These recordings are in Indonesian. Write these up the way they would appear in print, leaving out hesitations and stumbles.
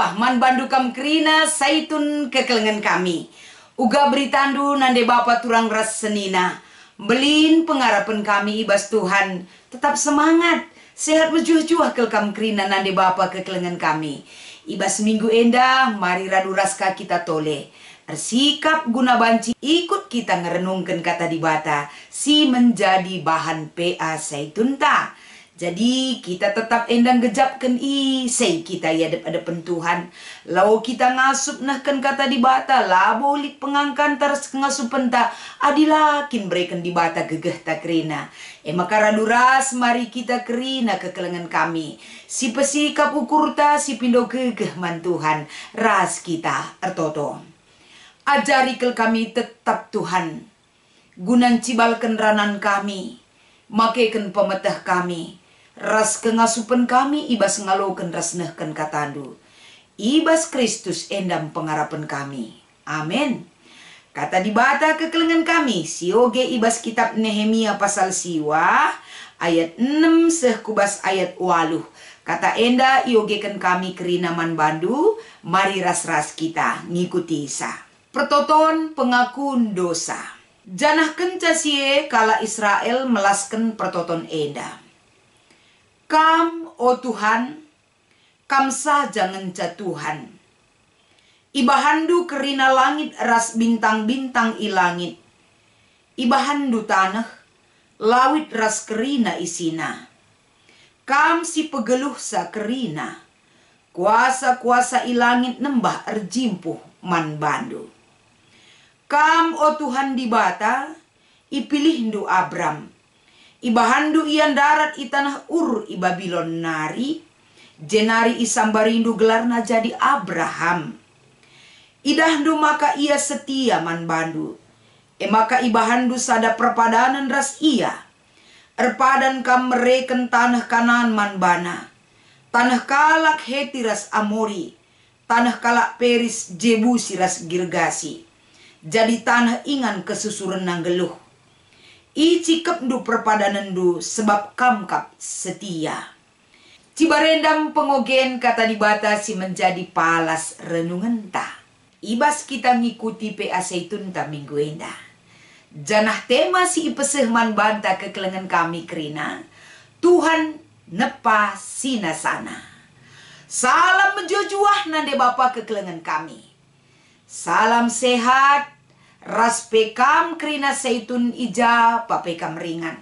juah man bandu kam krina saitun kekelengan kami. Uga beritandu nande bapa turang ras senina. Belin pengarapan kami ibas Tuhan. Tetap semangat. Sehat menjuah-juah kel kam krina nande bapa kekelengan kami. Ibas minggu endah mari radu raska kita tole. Ersikap guna banci ikut kita ngerenungkan kata dibata. Si menjadi bahan PA saitun ta. Jadi kita tetap endang gejapkan sei kita ya depan Tuhan. Lau kita ngasup nahkan kata dibata lah bolik pengangkan taras ngasupen ta adilakin breken dibata gegeh ta kerina. Maka raduras mari kita kerina kekelengan kami. Si pesikap ukur ta si pindo gegeh man Tuhan ras kita ertoto. Ajari kel kami tetap Tuhan. Gunan cibalkan ranan kami. Makaikan pemetah kami. Ras kengasupan kami ibas ngaloken ras nehken katandu. Ibas Kristus endam pengharapan kami. Amin. Kata dibata kekelengan kami. Sioge ibas kitab Nehemia pasal siwa. Ayat 6 sehkubas ayat 8. Kata enda iogeken kami kerinaman bandu. Mari ras-ras kita ngikuti isa. Pertoton pengakuan dosa. Janah kenca sie kala Israel melasken pertoton enda. Kam, oh Tuhan, kam saja ngenca Tuhan. Ibahandu kerina langit ras bintang-bintang ilangit. Ibahandu tanah, lawit ras kerina isina. Kam si pegeluh sa kerina. Kuasa-kuasa ilangit nembah erjimpuh man bandu. Kam, oh Tuhan dibata, ipilihndu Abram. Ibahandu ian darat i tanah Ur i Babilon nari. Jenari isambarindu gelarna jadi Abraham. Idahdu maka ia setia man bandu. Maka ibahandu sada perpadanan ras ia. Erpadan kam mereken tanah Kanaan man bana. Tanah kalak Heti ras Amori. Tanah kalak Peris Jebusi ras Girgasi. Jadi tanah ingan kesusuran nang geluh. Icikep du perpadanan du sebab kamkap setia. Cibarendam pengogen kata dibata si menjadi palas renungan ta. Ibas kita ngikuti PA Saitun ta minggu endah. Janah tema si ipeseh man banta kekelengan kami kerina. Tuhan nepa sinasana. Salam menjujuah nande bapa kekelengan kami. Salam sehat. Ras pekam kerina Saitun ija papekam ringan.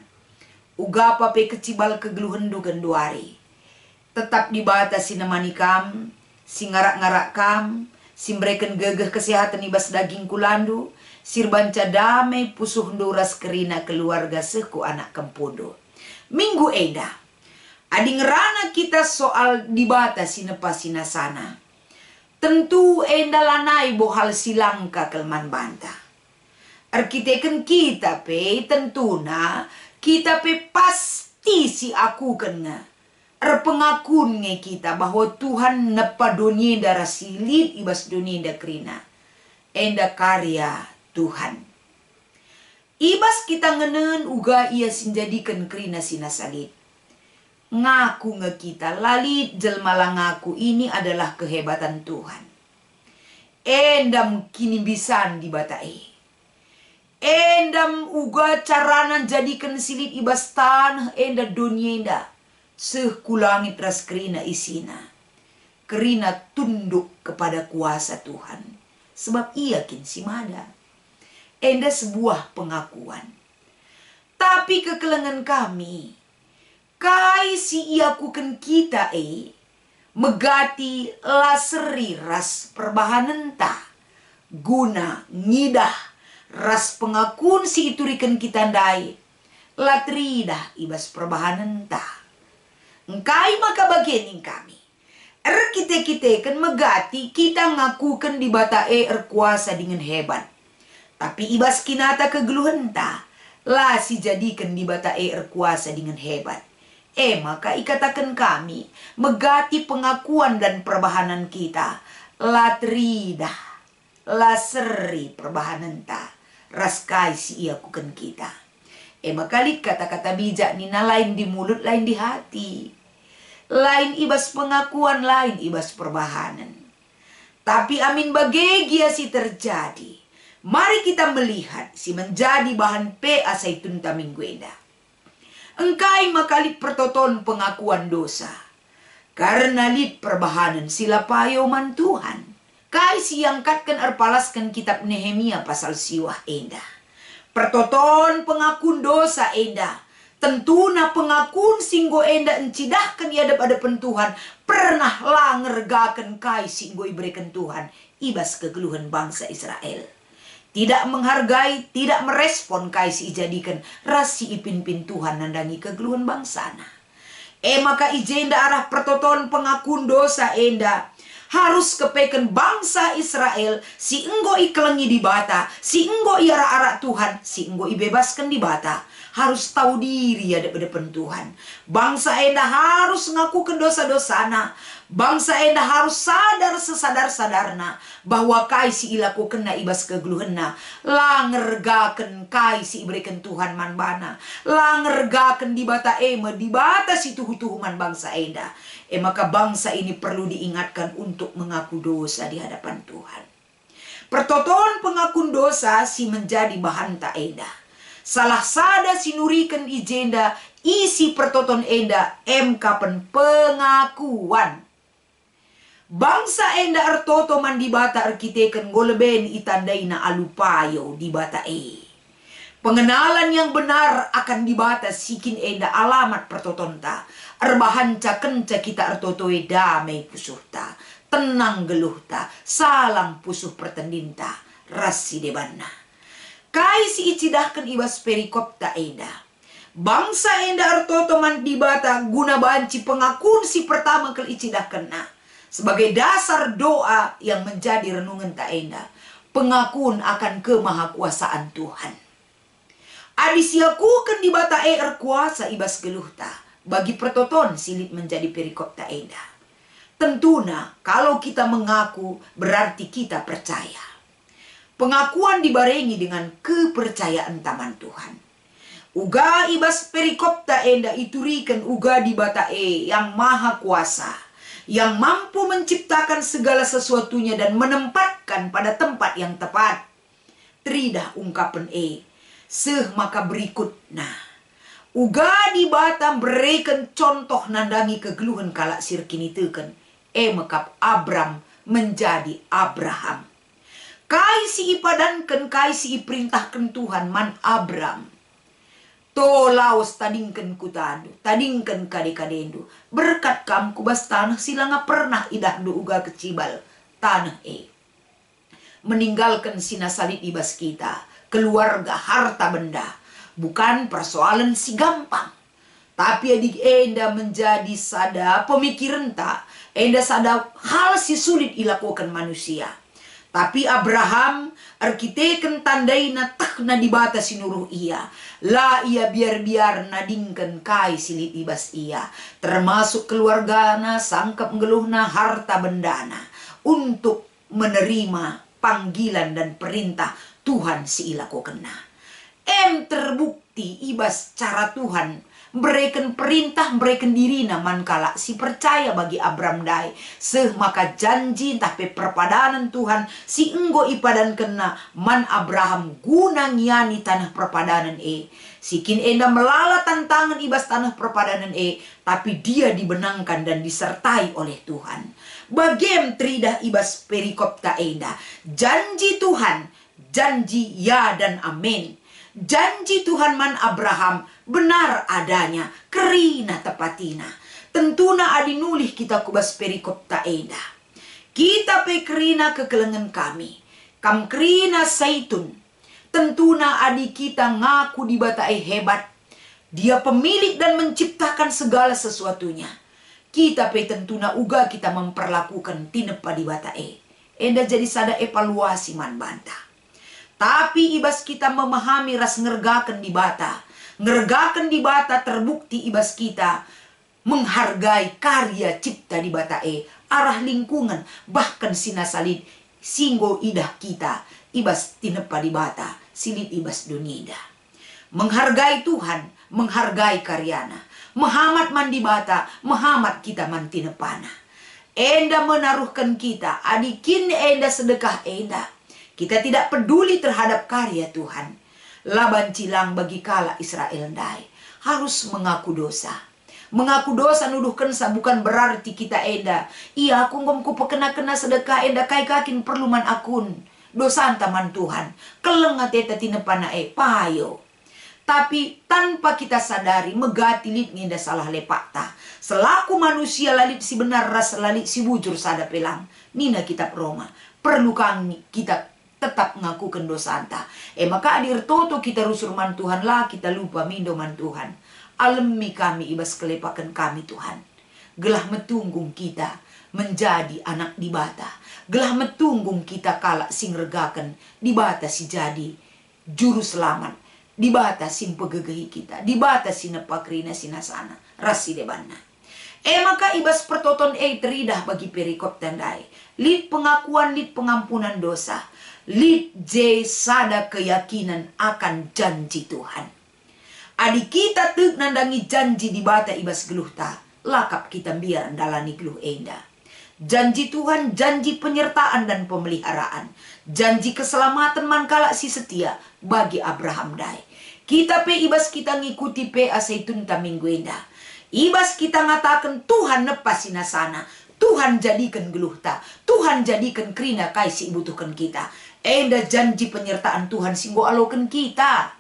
Uga pape kecibal kegeluhendu genduari. Tetap dibata sinemani kam. Singarak-ngarak kam. Simbreken gegeh kesehatan ibas daging kulandu. Sirbanca damai pusuh ras kerina keluarga seku anak kempodo. Minggu eda. Adi ngerana kita soal dibata sinepa sinasana. Tentu enda lanai bohal silangka kelman banta. Arkiteken kita pe tentuna kita pe pasti si aku kena. Erpengakun nge kita bahwa Tuhan nepa dunia darah silit ibas dunia da kerina. Enda karya Tuhan. Ibas kita ngenen uga ia sinjadikan kerina sinasalit. Ngaku nge kita lalit jelmala ngaku ini adalah kehebatan Tuhan. Endam kini bisan dibatai. Endam uga caranan jadikan silit ibas tanah enda dunia enda. Sekulangit ras kerina isina. Kerina tunduk kepada kuasa Tuhan. Sebab ia kin simada. Enda sebuah pengakuan. Tapi kekelengan kami. Kai si iakukan kita megati laseri ras perbahanan ta. Guna ngidah. Ras pengakun si iturikan kita ndai. Latridah ibas perbahanan ta. Engkai maka bagianin kami. Kita kan megati kita ngakukan di bata erkuasa dengan hebat. Tapi ibas kinata kegeluhan ta. Lah si jadikan di bata erkuasa dengan hebat. Maka ikatakan kami megati pengakuan dan perbahanan kita. Latridah. Laseri perbahanan ta. Raskai si iakukan kita. Makalik kata-kata bijak nina lain di mulut, lain di hati. Lain ibas pengakuan, lain ibas perbahanan. Tapi amin bagegia si terjadi. Mari kita melihat si menjadi bahan PA Saitun tamingguenda. Engkai makalit pertoton pengakuan dosa. Karena lit perbahanan sila payoman Tuhan. Kai si angkatkan arpalaskan kitab Nehemia pasal siwah enda. Pertoton pengakun dosa enda. Tentuna pengakun singgo enda encidahkan iadap-adapan Tuhan. Pernah langergakan kai singgo iberikan Tuhan. Ibas kegeluhan bangsa Israel. Tidak menghargai, tidak merespon kai si ijadikan. Rasi ipin-pin Tuhan nandangi kegeluhan bangsana. Maka ijenda arah pertoton pengakun dosa enda. Harus kepeken bangsa Israel. Si enggo ikelengi di bata. Si enggo iara-ara Tuhan. Si enggo ibebaskan di bata. Harus tahu diri ya depan Tuhan. Bangsa enda harus ngakukan dosa-dosana. Bangsa enda harus sadar sesadar-sadarna. Bahwa kai si ilaku kena ibas kegeluhenna. Langergaken kai si iberikan Tuhan manbana. Langergaken di bata di bata si tuhu-tuhuman bangsa enda. Maka bangsa ini perlu diingatkan untuk mengaku dosa di hadapan Tuhan. Pertoton pengakun dosa si menjadi bahan tak enda. Salah sada sinurikan ijenda isi pertoton enda kapan pengakuan. Bangsa enda ertoto man di bata arkiteken goleben itandaina alupayo di bata Pengenalan yang benar akan di bata sikin enda alamat pertotonta. Erbahanca kenca kita ertotoe damai pusuhta. Tenang geluhta. Salang pusuh pertendinta. Rasi debanna. Kai si icidahkan ibas perikop ta enda. Bangsa enda ertoto man di bata guna banci pengakun si pertama kel icidahkan na. Sebagai dasar doa yang menjadi renungan ta enda. Pengakuan akan kemahakuasaan Tuhan. Adisiakukan di bata erkuasa ibas geluhta. Bagi pertoton silit menjadi perikop ta enda. Tentuna kalau kita mengaku berarti kita percaya. Pengakuan dibarengi dengan kepercayaan taman Tuhan. Uga ibas perikopta enda iturikan uga di bata yang maha kuasa. Yang mampu menciptakan segala sesuatunya dan menempatkan pada tempat yang tepat. Tridah ungkapan seh maka berikut. Nah, uga di bata berikan contoh nandangi kegeluhan kalak sirkini teken. Mekap Abram menjadi Abraham. Kai si ipadankan, kai si iperintahkan Tuhan man Abram. To laos tadingkan kutadu, tadingkan kade-kadendu. Berkat kam kubas tanah silanga pernah idahdu uga kecibal tanah meninggalkan sinasalit ibas kita, keluarga, harta benda. Bukan persoalan si gampang. Tapi adik enda menjadi sada pemikiran tak. Enda sada hal si sulit dilakukan manusia. Tapi Abraham arkiteken tandaina takna di bata sinuruh ia. La ia biar-biar nadingkan kai silit ibas ia. Termasuk keluargana, sangkap ngeluhna, harta bendana. Untuk menerima panggilan dan perintah Tuhan si ilaku kena. Terbukti ibas cara Tuhan berikan perintah, berikan diri naman kala si percaya bagi Abram dai. Seh maka janji tapi perpadanan Tuhan si enggo ipadan kena man Abraham guna ngiani tanah perpadanan Sikin enda melala tantangan ibas tanah perpadanan tapi dia dibenangkan dan disertai oleh Tuhan. Bagem tridah ibas perikopta enda. Janji Tuhan, janji ya dan amin. Janji Tuhan man Abraham benar adanya, kerina tepatina. Tentuna adi nulih kita kubas perikop ta eda. Kita pe kerina kekelengan kami. Kam kerina Saitun. Tentuna adi kita ngaku di bata hebat. Dia pemilik dan menciptakan segala sesuatunya. Kita pe tentuna uga kita memperlakukan tinepa di bata Enda jadi sada evaluasi man bantah. Tapi ibas kita memahami ras ngergakan di bata. Ngergakan di bata terbukti ibas kita menghargai karya cipta di bata arah lingkungan, bahkan sinasalid singgo idah kita. Ibas tinepa di bata, silit ibas dunida. Menghargai Tuhan, menghargai karyana. Mahamat man di bata, mahamat kita man tinepana. Enda menaruhkan kita, adikin enda sedekah enda. Kita tidak peduli terhadap karya Tuhan. Laban cilang bagi kala Israel dai. Harus mengaku dosa. Mengaku dosa nuduhkan bukan berarti kita enda. Iya aku ngomku pekena-kena sedekah enda kai kakin perluman akun. Dosa antaman Tuhan. Kelengat eta tinepana payo. Tapi tanpa kita sadari megati lit ngenda salah lepakta. Selaku manusia lalit si benar rasa lalit si bujur sada pelang. Nina kitab Roma. Perlu kami kita tetap ngakukan dosa anta. Maka adir toto kita rusur man Tuhan lah kita lupa mindo man Tuhan. Alemi kami ibas kelepakan kami Tuhan. Gelah metunggung kita menjadi anak dibata. Gelah metunggung kita kalak sing regakan dibata si jadi juru selamat. Dibata sin pegegehi kita. Dibata sin nepakrina sinasana. Rasi debanna. Maka ibas pertoton teridah bagi perikop tandai. Lid pengakuan, lid pengampunan dosa. Lid sada keyakinan akan janji Tuhan. Adi kita tuk nandangi janji dibata ibas geluh ta. Lakap kita biar dalani geluh enda. Janji Tuhan, janji penyertaan dan pemeliharaan. Janji keselamatan mankala si setia bagi Abraham dai. Kita pe ibas kita ngikuti pe aseitun ta minggu enda. Ibas kita ngatakan Tuhan nepas sinasana. Tuhan jadikan geluh ta. Tuhan jadikan krina kai si butuhkan kita. Enda janji penyertaan Tuhan singgo alokan kita.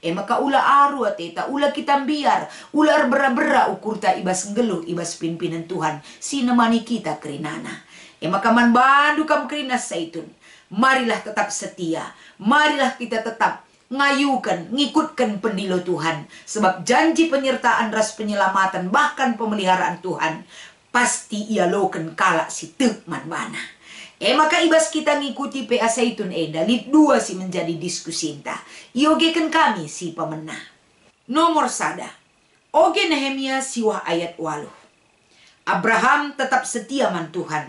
Maka ula aru ateta, ula kita biar, ular bera-bera ukur ta ibas ngeluh, ibas pimpinan Tuhan. Sinemani kita krinana. Maka man bandu kam krina seitun. Marilah tetap setia. Marilah kita tetap ngayukan, ngikutkan pendilo Tuhan. Sebab janji penyertaan ras penyelamatan bahkan pemeliharaan Tuhan pasti ia loken kala si tekman bana. Maka ibas kita ngikuti PA Seitun enda lid dua si menjadi diskusi inta. Iogekan kami si pemenah. Nomor sada. Oge Nehemia siwah ayat 8. Abraham tetap setia man Tuhan.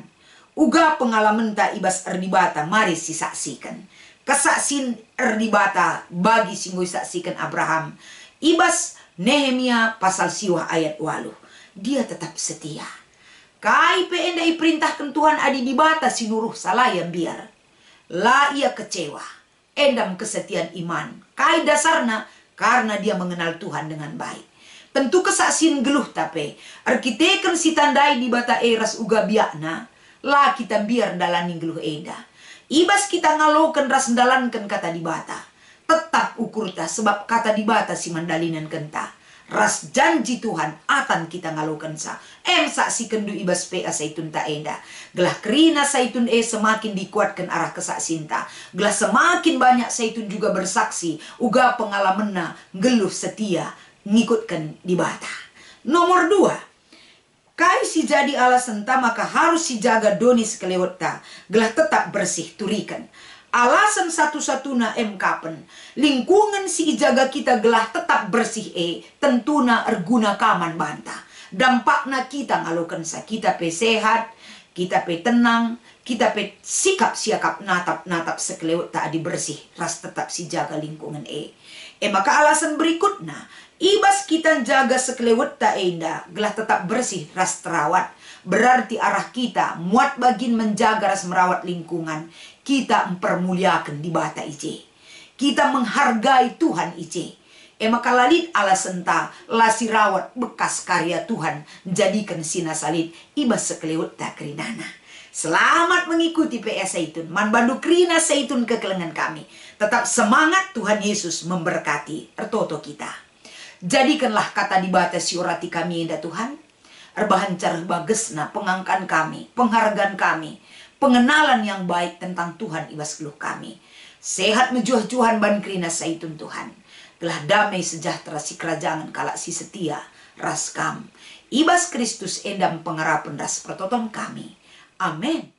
Uga pengalaman ta ibas erdibata mari si saksikan. Kesaksin erdibata bagi singgoy saksikan Abraham. Ibas Nehemia pasal siwah ayat 8. Dia tetap setia. Kai pe enda iperintahkan Tuhan adi dibata sinuruh salayam biar. La ia kecewa. Endam kesetiaan iman. Kai dasarna karena dia mengenal Tuhan dengan baik. Tentu kesaksin geluh tape. Arkiteken si tandai dibata eras uga biakna. La kita biar dalani geluh enda. Ibas kita ngalokan ras dalankan kata dibata. Tetap ukur ta sebab kata dibata si mandalinan kenta. Ras janji Tuhan atan kita ngalokan sa. Saksi kendu ibas PA Seitun ta enda. Gelah kerina Seitun semakin dikuatkan arah kesaksinta. Gelah semakin banyak Seitun juga bersaksi. Uga pengalamena geluh setia ngikutkan dibata. Nomor 2. Kai si jadi alasan ta maka harus si jaga doni sekelewat ta. Gelah tetap bersih turikan. Alasan satu-satuna kapen. Lingkungan si jaga kita gelah tetap bersih tentuna erguna kaman banta. Dampakna kita ngalokan sa kita pe sehat, kita pe tenang, kita pe sikap siakap natap sekelewat tak adi bersih. Ras tetap si jaga lingkungan maka alasan berikutnya. Ibas kita jaga sekelewat tak enda gelah tetap bersih ras terawat. Berarti arah kita muat bagin menjaga ras merawat lingkungan. Kita mempermuliakan di bata ice. Kita menghargai Tuhan ice. Maka lalit alasan ta lasi rawat bekas karya Tuhan. Jadikan sina salit ibas sekelewat tak kerinana. Selamat mengikuti PA Seitun. Man bandu krina Seitun kekelengan kami. Tetap semangat Tuhan Yesus memberkati ertoto kita. Jadikanlah kata di bata siurati kami indah Tuhan. Erbahan cara bagesna pengangkan kami, penghargaan kami, pengenalan yang baik tentang Tuhan ibas geluh kami. Sehat mejuah-juhan ban krina Seitun Tuhan. Gelah damai sejahtera si kerajaan kalak si setia raskam. Ibas Kristus endam pengarapan ras pertoton kami. Amin.